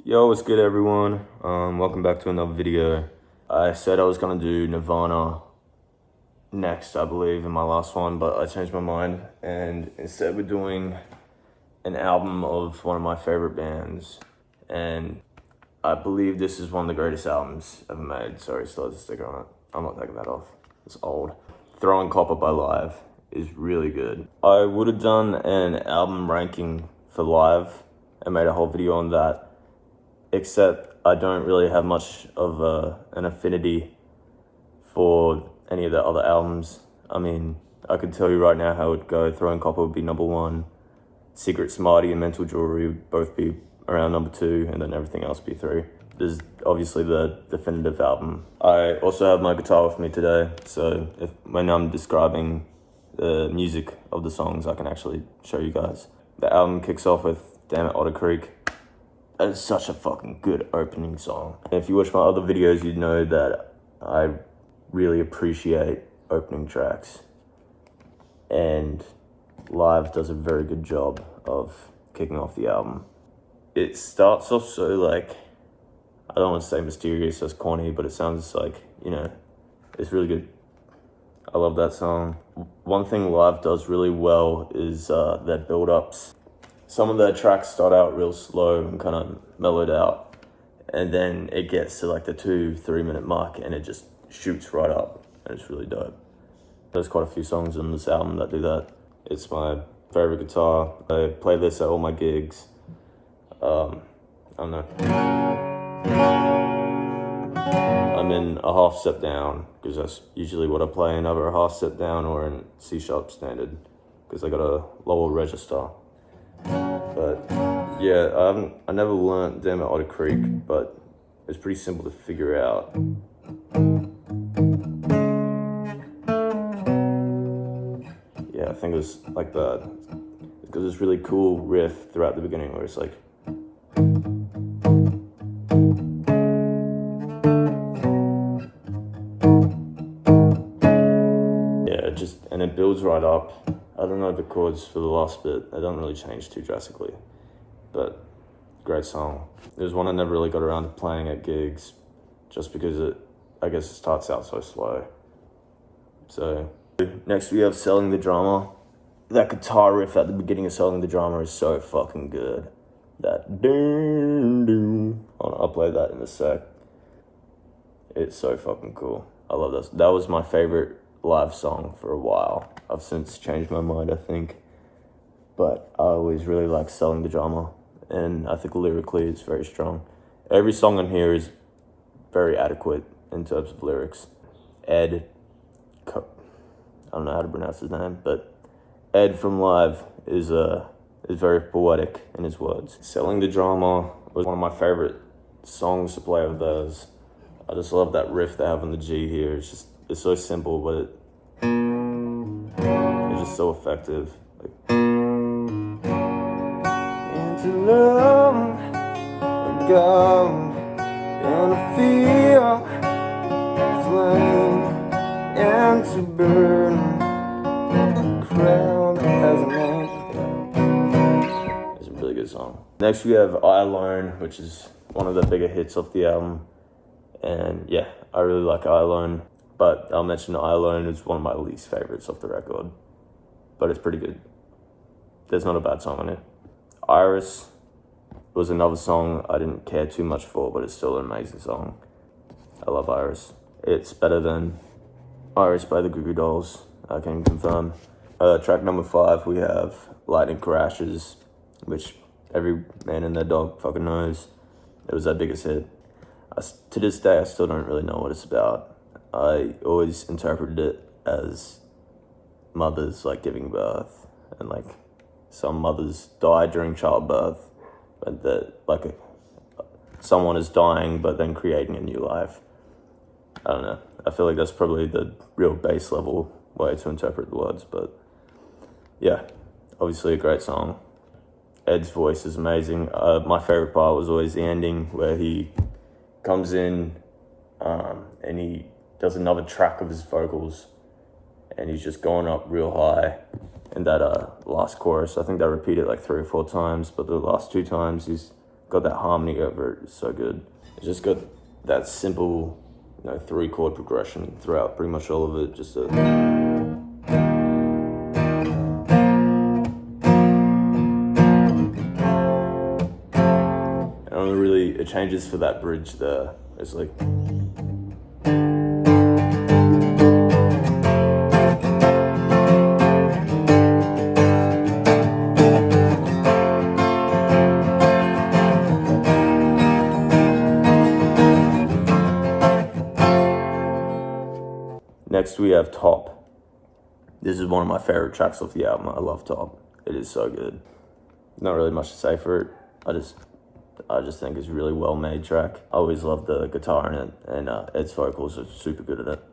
Yo, what's good everyone? Welcome back to another video. I said I was gonna do Nirvana next, I believe, in my last one, but I changed my mind, and instead we're doing an album of one of my favorite bands, and I believe this is one of the greatest albums ever made. Sorry, still has a sticker on it. I'm not taking that off. It's old. Throwing Copper by Līve is really good. I would have done an album ranking for Līve and made a whole video on that, except I don't really have much of an affinity for any of the other albums. I mean, I could tell you right now how it would go. Throwing Copper would be number 1. Secret Smarty and Mental Jewelry would both be around number 2, and then everything else be 3. There's obviously the definitive album. I also have my guitar with me today, so when I'm describing the music of the songs, I can actually show you guys. The album kicks off with Damn It, Otter Creek. It's such a fucking good opening song. If you watch my other videos, you'd know that I really appreciate opening tracks. And Līve does a very good job of kicking off the album. It starts off so, like, I don't want to say mysterious, that's corny, but it sounds like, you know, it's really good. I love that song. One thing Līve does really well is their build-ups. Some of their tracks start out real slow and kind of mellowed out, and then it gets to like the 2-3 minute mark and it just shoots right up, and it's really dope. There's quite a few songs on this album that do that. It's my favorite guitar. I play this at all my gigs. I don't know. I'm in a half step down because that's usually what I play in, either a half step down or in C# standard, because I got a lower register. But yeah, I never learnt Damn It, Otter Creek, but it's pretty simple to figure out. Yeah, I think it was like that. Because this really cool riff throughout the beginning where it's like, and it builds right up. I don't know the chords for the last bit. They don't really change too drastically, but great song. It was one I never really got around to playing at gigs, just because I guess it starts out so slow. So next we have Selling the Drama. That guitar riff at the beginning of Selling the Drama is so fucking good. That doom doom. I'll play that in a sec. It's so fucking cool. I love this. That was my favorite Līve song for a while. I've since changed my mind, I think, but I always really like Selling the Drama, and I think lyrically it's very strong. Every song on here is very adequate in terms of lyrics. I don't know how to pronounce his name, but Ed from Līve is very poetic in his words. Selling the Drama was one of my favorite songs to play of theirs. I just love that riff they have on the G here. It's so simple, but it's just so effective. Like, into love, and go, and I feel flame, and to burn, crown as a name. It's a really good song. Next we have I Alone, which is one of the bigger hits off the album. And yeah, I really like I Alone. But I'll mention I Alone is one of my least favorites off the record. But it's pretty good. There's not a bad song on it. Iris was another song I didn't care too much for, but it's still an amazing song. I love Iris. It's better than Iris by the Goo Goo Dolls, I can confirm. Track number 5, we have Lightning Crashes, which every man and their dog fucking knows. It was their biggest hit. To this day, I still don't really know what it's about. I always interpreted it as mothers like giving birth, and like some mothers die during childbirth, but that like someone is dying but then creating a new life. I don't know. I feel like that's probably the real base level way to interpret the words, but yeah, obviously a great song. Ed's voice is amazing. My favorite part was always the ending where he comes in and he does another track of his vocals, and he's just going up real high in that last chorus. I think they repeat it like 3 or 4 times, but the last 2 times he's got that harmony over it. It's so good. It's just got that simple, 3-chord progression throughout pretty much all of it. Just a... it changes for that bridge there. It's like... Next we have Top. This is one of my favorite tracks off the album. I love Top. It is so good. Not really much to say for it. I just think it's a really well made track. I always love the guitar in it, and Ed's vocals are super good at it.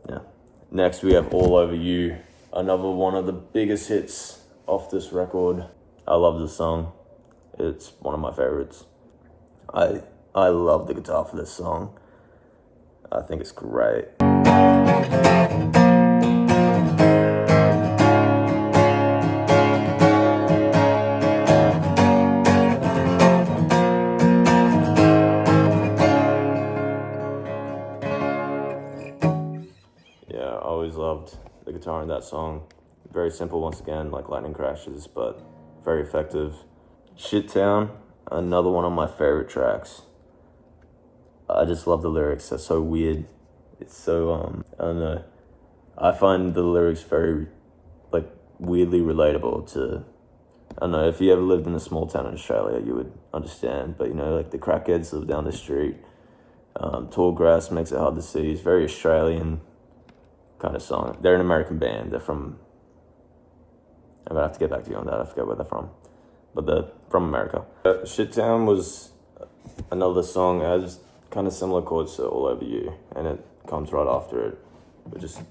Yeah. Next we have All Over You, another one of the biggest hits off this record. I love this song. It's one of my favorites. I love the guitar for this song. I think it's great. Loved the guitar in that song. Very simple once again, like lightning crashes, but very effective. Shit Town, another one of my favorite tracks. I just love the lyrics. They're so weird. It's so I don't know. I find the lyrics very like weirdly relatable to, I don't know, if you ever lived in a small town in Australia, you would understand. But like the crackheads live down the street. Tall grass makes it hard to see. It's very Australian kind of song. They're an American band. They're from, I'm gonna have to get back to you on that. I forget where they're from, but they're from America. Shit Town was another song. It has kind of similar chords to All Over You, and it comes right after it. But just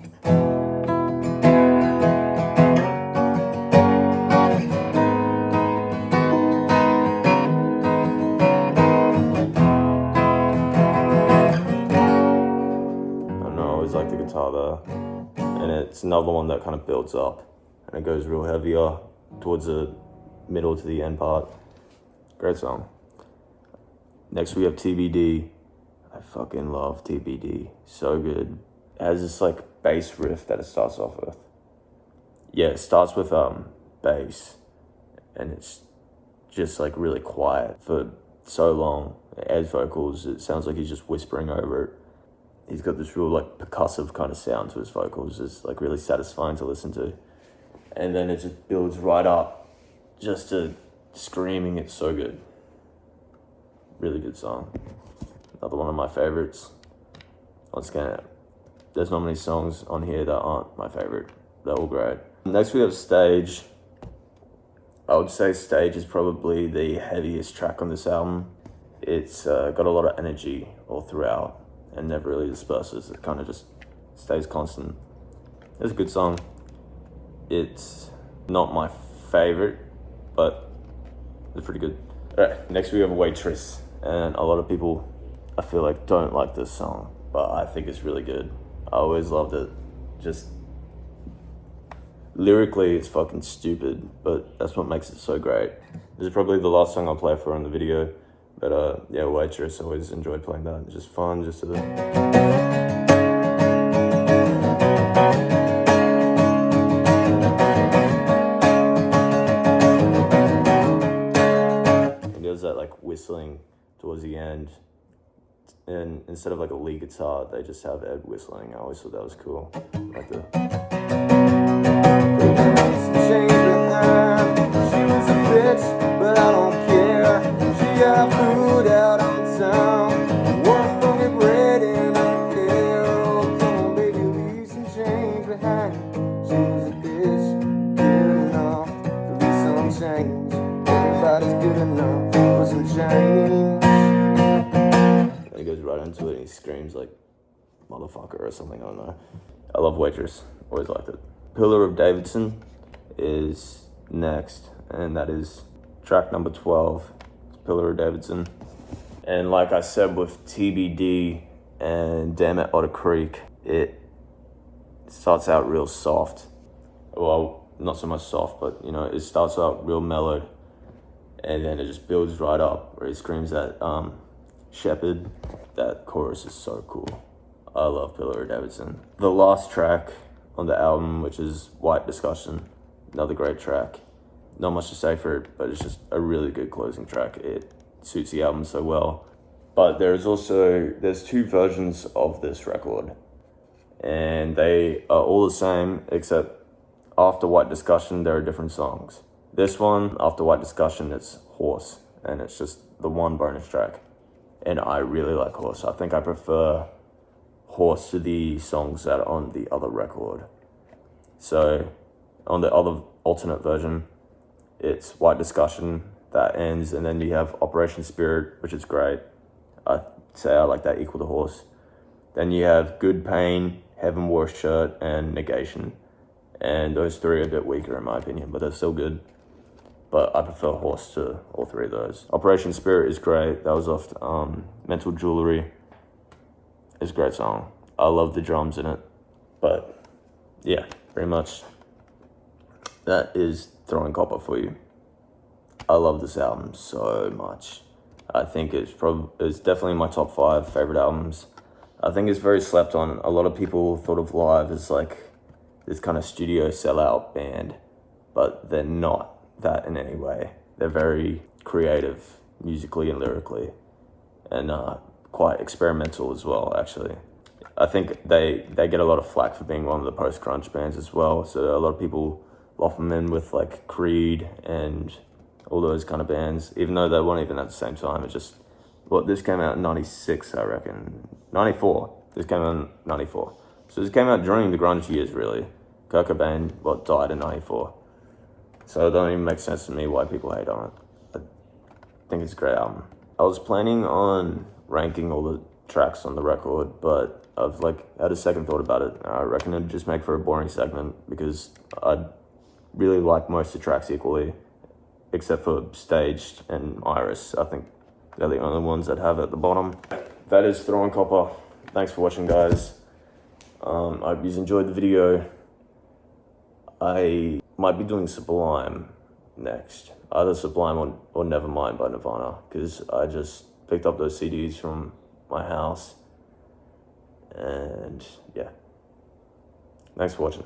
like the guitar there, and it's another one that kind of builds up and it goes real heavier towards the middle to the end part. Great song. Next we have T.B.D. I fucking love T.B.D. So good. It has this like bass riff that it starts off with. Yeah, it starts with bass, and it's just like really quiet for so long. Ed's vocals, it sounds like he's just whispering over it. He's got this real like percussive kind of sound to his vocals. It's like really satisfying to listen to. And then it just builds right up just to screaming. It's so good. Really good song. Another one of my favorites. Once again, there's not many songs on here that aren't my favorite. They're all great. Next we have Stage. I would say Stage is probably the heaviest track on this album. It's got a lot of energy all throughout and never really disperses. It kind of just stays constant. It's a good song. It's not my favorite, but it's pretty good. All right, next we have Waitress. And a lot of people, I feel like, don't like this song, but I think it's really good. I always loved it. Just lyrically, it's fucking stupid, but that's what makes it so great. This is probably the last song I'll play for in the video. But yeah, Waitress, always enjoyed playing that. It's just fun, just to... It does that like whistling towards the end. And instead of like a lead guitar, they just have Ed whistling. I always thought that was cool. Like the... She was a bitch, but I don't care. She got food out on town. One funky bread in her hair. Oh, come on, baby, leave some change behind. She was a bitch, good enough to leave some change. Everybody's good enough for some change. And he goes right into it and he screams like motherfucker or something, I don't know. I love Waitress, always liked it. Pillar of Davidson is next, and that is track number 12. Pillar of Davidson. And like I said with T.B.D. and Damn It Otter Creek, it starts out real soft. Well, not so much soft, but it starts out real mellowed. and then it just builds right up where he screams at Shepherd. That chorus is so cool. I love Pillar of Davidson. The last track on the album, which is White Discussion, another great track. Not much to say for it, but it's just a really good closing track. It suits the album so well. But there's two versions of this record, and they are all the same, except after White Discussion, there are different songs. This one, after White Discussion, it's Horse, and it's just the one bonus track. And I really like Horse. I think I prefer Horse to the songs that are on the other record. So, on the other alternate version, it's White Discussion that ends, and then you have Operation Spirit, which is great. I'd say I like that equal to Horse. Then you have Good Pain, Heaven Wore a Shirt, and Negation. And those three are a bit weaker in my opinion, but they're still good. But I prefer Horse to all three of those. Operation Spirit is great. That was off Mental Jewelry. It's a great song. I love the drums in it. But yeah, pretty much that is Throwing Copper for you. I love this album so much. I think it's definitely my top 5 favorite albums. I think it's very slept on. A lot of people thought of Līve as like this kind of studio sellout band, but they're not that in any way. They're very creative musically and lyrically, and quite experimental as well, actually. I think they get a lot of flack for being one of the post-grunge bands as well, so a lot of people lump them in with like Creed and all those kind of bands, even though they weren't even at the same time. It's just, this came out in 96, I reckon. 94. This came out in 94. So this came out during the grunge years, really. Kurt Cobain, died in 94. So it don't even make sense to me why people hate on it. I think it's a great album. I was planning on ranking all the tracks on the record, but I've had a second thought about it. I reckon it'd just make for a boring segment, because I really like most of the tracks equally, except for Staged and Iris. I think they're the only ones that have at the bottom. That is Throwing Copper. Thanks for watching, guys. I hope you enjoyed the video. I might be doing Sublime next. Either Sublime or Nevermind by Nirvana, because I just picked up those CDs from my house. And yeah. Thanks for watching.